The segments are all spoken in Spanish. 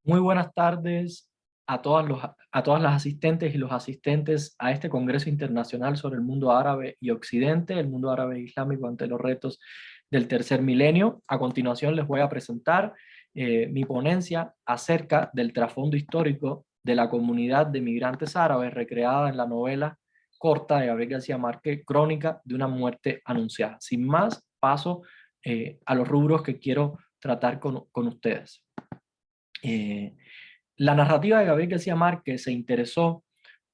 Muy buenas tardes a todas las asistentes y los asistentes a este Congreso Internacional sobre el Mundo Árabe y Occidente, el mundo árabe e islámico ante los retos del tercer milenio. A continuación les voy a presentar mi ponencia acerca del trasfondo histórico de la comunidad de migrantes árabes recreada en la novela corta de Gabriel García Márquez, Crónica de una muerte anunciada. Sin más, paso a los rubros que quiero tratar con ustedes. Eh, la narrativa de Gabriel García Márquez se interesó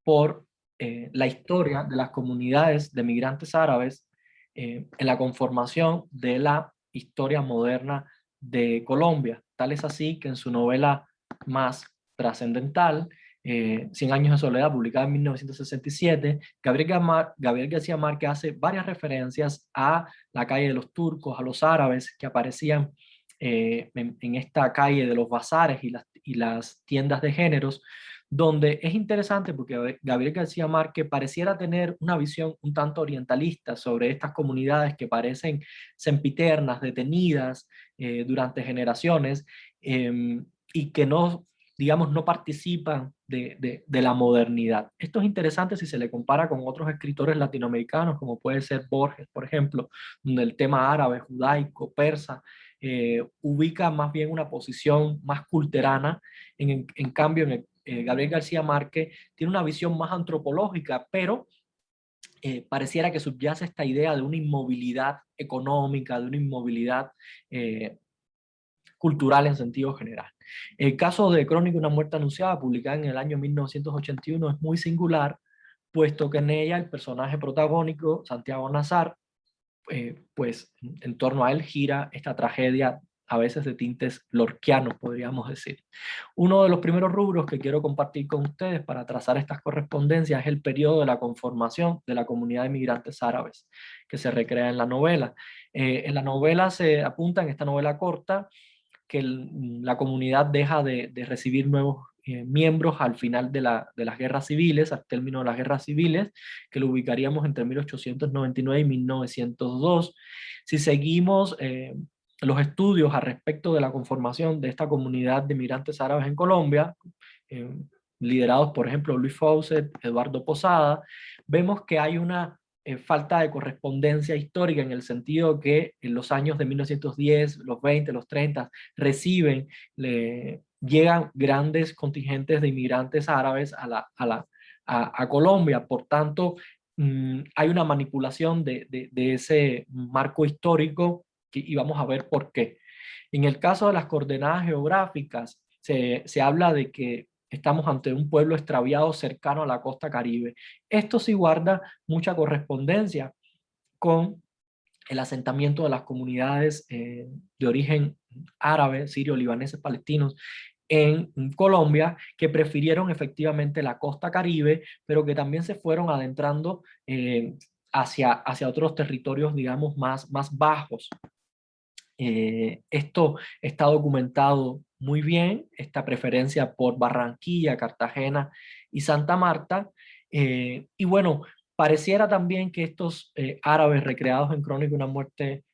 por la historia de las comunidades de migrantes árabes en la conformación de la historia moderna de Colombia. Tal es así que en su novela más trascendental, Cien años de soledad, publicada en 1967, Gabriel García Márquez hace varias referencias a la calle de los turcos, a los árabes que aparecían en esta calle de los bazares y las tiendas de géneros, donde es interesante porque Gabriel García Márquez pareciera tener una visión un tanto orientalista sobre estas comunidades que parecen sempiternas, detenidas durante generaciones, y que no, digamos, no participan de la modernidad. Esto es interesante si se le compara con otros escritores latinoamericanos, como puede ser Borges, por ejemplo, donde el tema árabe, judaico, persa, ubica más bien una posición más culterana. En cambio, Gabriel García Márquez tiene una visión más antropológica, pero pareciera que subyace esta idea de una inmovilidad económica, de una inmovilidad cultural en sentido general. El caso de Crónica de una muerte anunciada, publicada en el año 1981, es muy singular, puesto que en ella el personaje protagónico, Santiago Nazar, pues en torno a él gira esta tragedia a veces de tintes lorquianos, podríamos decir. Uno de los primeros rubros que quiero compartir con ustedes para trazar estas correspondencias es el periodo de la conformación de la comunidad de migrantes árabes que se recrea en la novela. En la novela se apunta, en esta novela corta, que la comunidad deja de recibir nuevos miembros al final de las guerras civiles, al término de las guerras civiles, que lo ubicaríamos entre 1899 y 1902. Si seguimos los estudios al respecto de la conformación de esta comunidad de migrantes árabes en Colombia, eh, liderados por ejemplo Luis Fawcett, Eduardo Posada, vemos que hay una falta de correspondencia histórica en el sentido que en los años de 1910, los 20, los 30, llegan grandes contingentes de inmigrantes árabes a Colombia. Por tanto, hay una manipulación de ese marco histórico y vamos a ver por qué. En el caso de las coordenadas geográficas, se habla de que estamos ante un pueblo extraviado cercano a la costa Caribe. Esto sí guarda mucha correspondencia con el asentamiento de las comunidades de origen árabe, sirio, libaneses, palestinos en Colombia, que prefirieron efectivamente la costa Caribe, pero que también se fueron adentrando hacia otros territorios, digamos, más bajos. Esto está documentado muy bien, esta preferencia por Barranquilla, Cartagena y Santa Marta. Y bueno, pareciera también que estos árabes recreados en Crónica de una muerte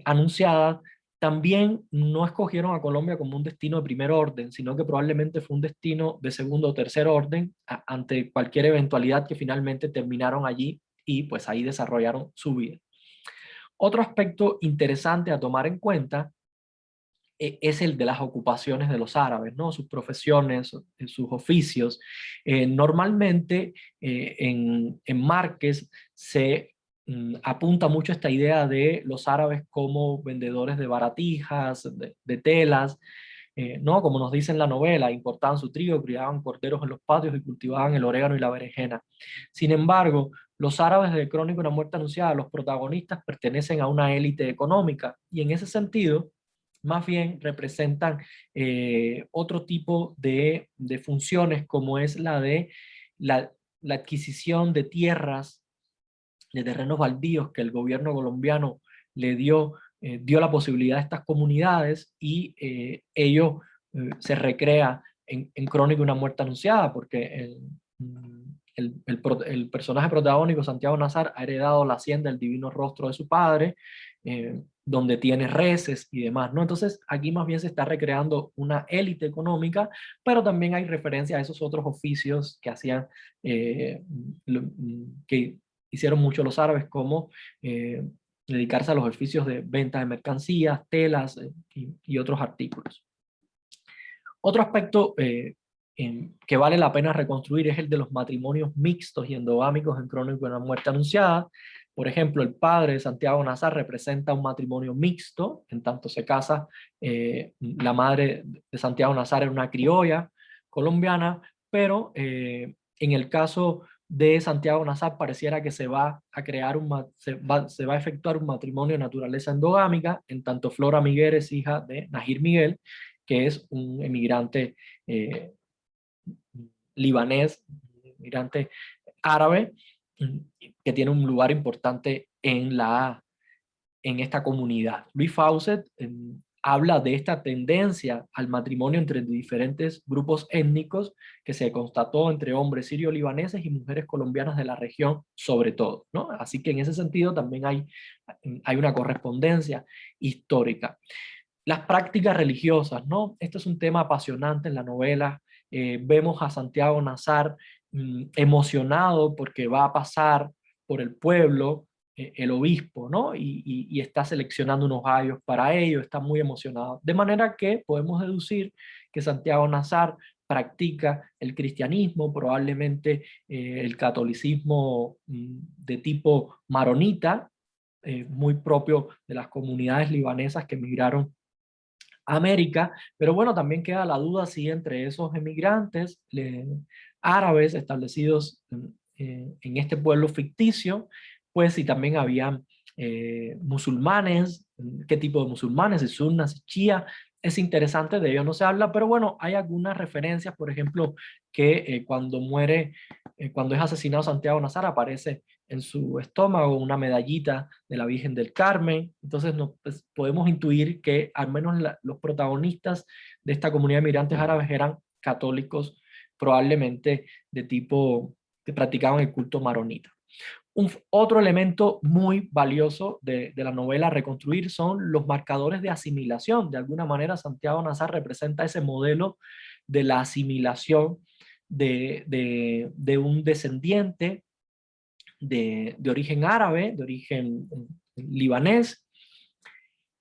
anunciada también no escogieron a Colombia como un destino de primer orden, sino que probablemente fue un destino de segundo o tercer orden ante cualquier eventualidad, que finalmente terminaron allí y pues ahí desarrollaron su vida. Otro aspecto interesante a tomar en cuenta es el de las ocupaciones de los árabes, ¿no? Sus profesiones, sus oficios. Normalmente en Márquez se apunta mucho esta idea de los árabes como vendedores de baratijas, de telas, ¿no? Como nos dice en la novela, importaban su trigo, criaban corderos en los patios y cultivaban el orégano y la berenjena. Sin embargo, los árabes de Crónica de una muerte anunciada, los protagonistas pertenecen a una élite económica y en ese sentido, más bien representan otro tipo de funciones, como es la de la adquisición de tierras, de terrenos baldíos que el gobierno colombiano le dio la posibilidad a estas comunidades, y ello se recrea en Crónica de una muerte anunciada, porque el personaje protagónico, Santiago Nazar, ha heredado la hacienda del divino rostro de su padre, donde tiene reses y demás, ¿no? Entonces aquí más bien se está recreando una élite económica, pero también hay referencia a esos otros oficios que hacían, que hicieron mucho los árabes, como dedicarse a los oficios de venta de mercancías, telas y otros artículos. Otro aspecto que vale la pena reconstruir es el de los matrimonios mixtos y endogámicos en Crónico de una muerte anunciada. Por ejemplo, el padre de Santiago Nazar representa un matrimonio mixto, en tanto se casa, la madre de Santiago Nazar era una criolla colombiana, pero en el caso de Santiago Nazar pareciera que se va a crear se va a efectuar un matrimonio de naturaleza endogámica, en tanto Flora Miguel es hija de Najir Miguel, que es un emigrante eh, libanés, un emigrante árabe, que tiene un lugar importante en esta comunidad. Luis Fawcett habla de esta tendencia al matrimonio entre diferentes grupos étnicos que se constató entre hombres sirio-libaneses y mujeres colombianas de la región, sobre todo, ¿no? Así que en ese sentido también hay una correspondencia histórica. Las prácticas religiosas, ¿no? Esto es un tema apasionante en la novela. Vemos a Santiago Nazar emocionado porque va a pasar por el pueblo el obispo, ¿no? Y está seleccionando unos gallos para ello, está muy emocionado. De manera que podemos deducir que Santiago Nazar practica el cristianismo, probablemente el catolicismo de tipo maronita, muy propio de las comunidades libanesas que emigraron América, pero bueno, también queda la duda si entre esos emigrantes árabes establecidos en este pueblo ficticio, pues si también habían musulmanes, qué tipo de musulmanes, si sunnas, si chiíes, es interesante, de ello no se habla, pero bueno, hay algunas referencias, por ejemplo, que cuando muere, cuando es asesinado Santiago Nazar, aparece en su estómago una medallita de la Virgen del Carmen. Entonces pues, podemos intuir que al menos los protagonistas de esta comunidad de migrantes árabes eran católicos, probablemente de tipo que practicaban el culto maronita. Otro elemento muy valioso de la novela a reconstruir son los marcadores de asimilación. De alguna manera, Santiago Nazar representa ese modelo de la asimilación de un descendiente de origen árabe, de origen libanés,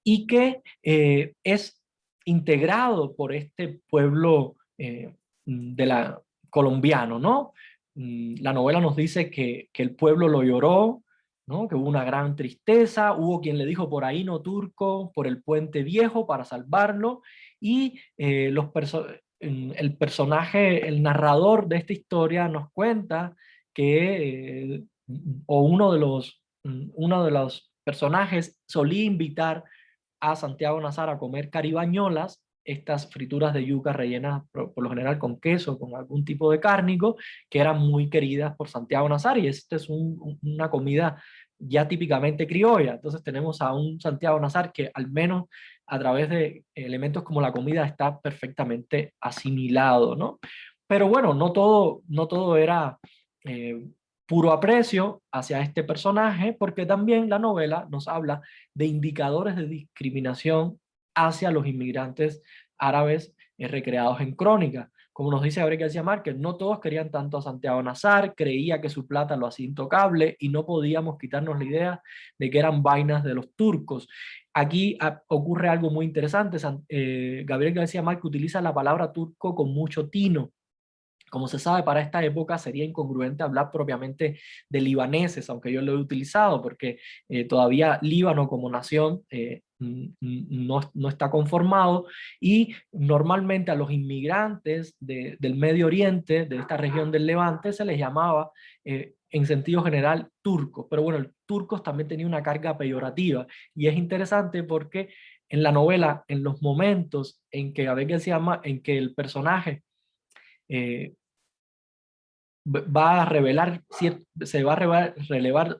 y que es integrado por este pueblo colombiano, ¿no? La novela nos dice que el pueblo lo lloró, ¿no? Que hubo una gran tristeza, hubo quien le dijo por ahí no turco, por el puente viejo para salvarlo, y el personaje, el narrador de esta historia nos cuenta que, o uno de los personajes solía invitar a Santiago Nazar a comer caribañolas, estas frituras de yuca rellenas por lo general con queso, con algún tipo de cárnico, que eran muy queridas por Santiago Nazar, y esta es una comida ya típicamente criolla. Entonces tenemos a un Santiago Nazar que al menos a través de elementos como la comida está perfectamente asimilado, ¿no? Pero bueno, no todo era eh, puro aprecio hacia este personaje, porque también la novela nos habla de indicadores de discriminación hacia los inmigrantes árabes recreados en Crónica. Como nos dice Gabriel García Márquez, no todos querían tanto a Santiago Nazar, creía que su plata lo hacía intocable y no podíamos quitarnos la idea de que eran vainas de los turcos. Aquí ocurre algo muy interesante. Gabriel García Márquez utiliza la palabra turco con mucho tino. Como se sabe, para esta época sería incongruente hablar propiamente de libaneses, aunque yo lo he utilizado, porque todavía Líbano como nación no está conformado, y normalmente a los inmigrantes del Medio Oriente, de esta región del Levante, se les llamaba en sentido general turcos, pero bueno, el turcos también tenía una carga peyorativa, y es interesante porque en la novela, en los momentos en que Gabriel García en que el personaje eh, va a revelar, se va a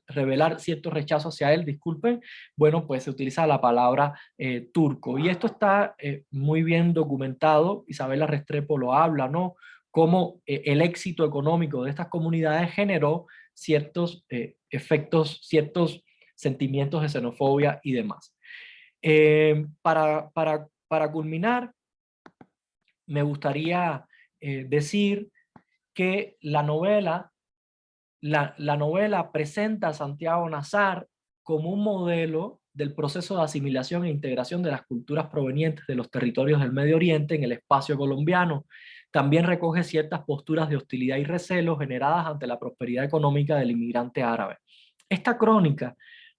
revelar cierto rechazo hacia él, disculpen, bueno, pues se utiliza la palabra turco. Y esto está muy bien documentado, Isabela Restrepo lo habla, ¿no? Cómo el éxito económico de estas comunidades generó ciertos efectos, ciertos sentimientos de xenofobia y demás. Para culminar, me gustaría decir que la novela presenta a Santiago Nazar como un modelo del proceso de asimilación e integración de las culturas provenientes de los territorios del Medio Oriente en el espacio colombiano. También recoge ciertas posturas de hostilidad y recelo generadas ante la prosperidad económica del inmigrante árabe. Esta crónica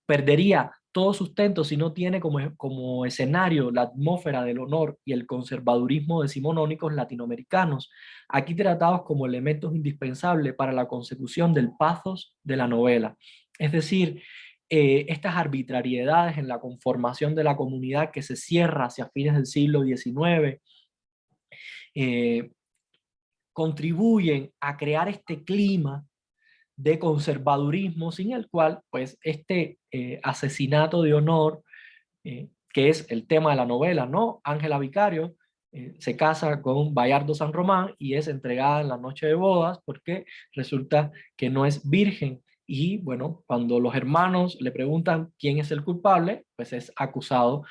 perdería todo sustento si no tiene como escenario la atmósfera del honor y el conservadurismo decimonónicos latinoamericanos, aquí tratados como elementos indispensables para la consecución del pathos de la novela. Es decir, estas arbitrariedades en la conformación de la comunidad que se cierra hacia fines del siglo XIX, contribuyen a crear este clima de conservadurismo sin el cual pues este asesinato de honor, que es el tema de la novela, ¿no? Ángela Vicario se casa con Bayardo San Román y es entregada en la noche de bodas porque resulta que no es virgen. Y bueno, cuando los hermanos le preguntan quién es el culpable, pues es acusado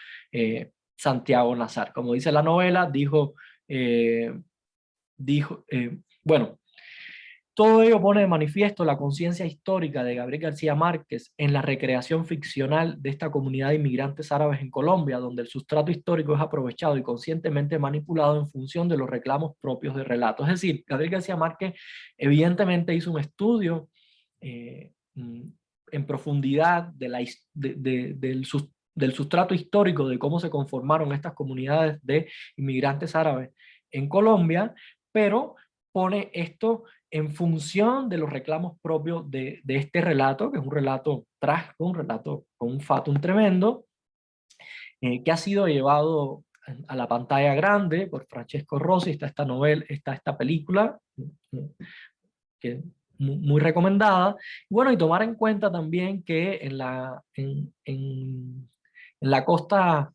Santiago Nazar. Como dice la novela, bueno, todo ello pone de manifiesto la conciencia histórica de Gabriel García Márquez en la recreación ficcional de esta comunidad de inmigrantes árabes en Colombia, donde el sustrato histórico es aprovechado y conscientemente manipulado en función de los reclamos propios de relato. Es decir, Gabriel García Márquez evidentemente hizo un estudio en profundidad del sustrato histórico de cómo se conformaron estas comunidades de inmigrantes árabes en Colombia, pero pone esto en función de los reclamos propios de este relato, que es un relato trágico, un relato con un fatum tremendo, que ha sido llevado a la pantalla grande por Francesco Rossi. Está esta novela, está esta película, que es muy recomendada. Bueno, y tomar en cuenta también que en la costa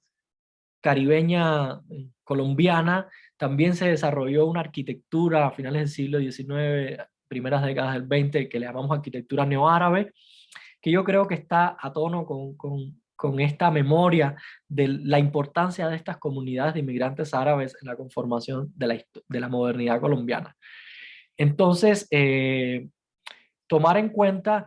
caribeña colombiana también se desarrolló una arquitectura a finales del siglo XIX, primeras décadas del XX, que le llamamos arquitectura neoárabe, que yo creo que está a tono con esta memoria de la importancia de estas comunidades de inmigrantes árabes en la conformación de la modernidad colombiana. Entonces, tomar en cuenta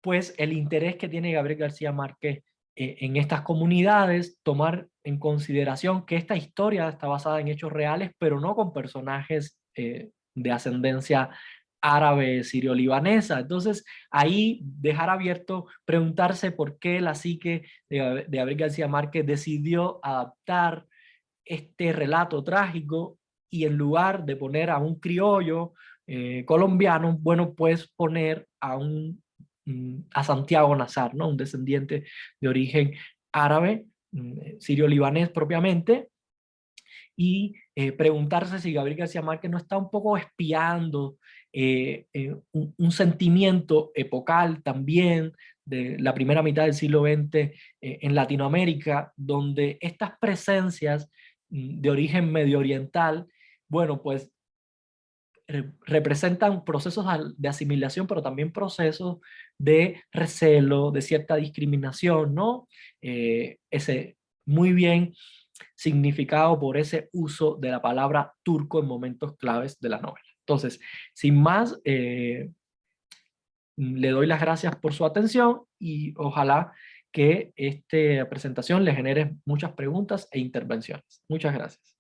pues el interés que tiene Gabriel García Márquez en estas comunidades, tomar en consideración que esta historia está basada en hechos reales, pero no con personajes de ascendencia árabe, sirio-libanesa. Entonces, ahí dejar abierto, preguntarse por qué la psique de Gabriel García Márquez decidió adaptar este relato trágico y en lugar de poner a un criollo colombiano, bueno, pues poner a Santiago Nazar, ¿no? Un descendiente de origen árabe, sirio-libanés propiamente, y preguntarse si Gabriel García Márquez no está un poco espiando un sentimiento epocal también de la primera mitad del siglo XX en Latinoamérica, donde estas presencias de origen medio oriental, bueno, pues representan procesos de asimilación, pero también procesos de recelo, de cierta discriminación, ¿no? Ese muy bien significado por ese uso de la palabra turco en momentos claves de la novela. Entonces, sin más, le doy las gracias por su atención y ojalá que esta presentación le genere muchas preguntas e intervenciones. Muchas gracias.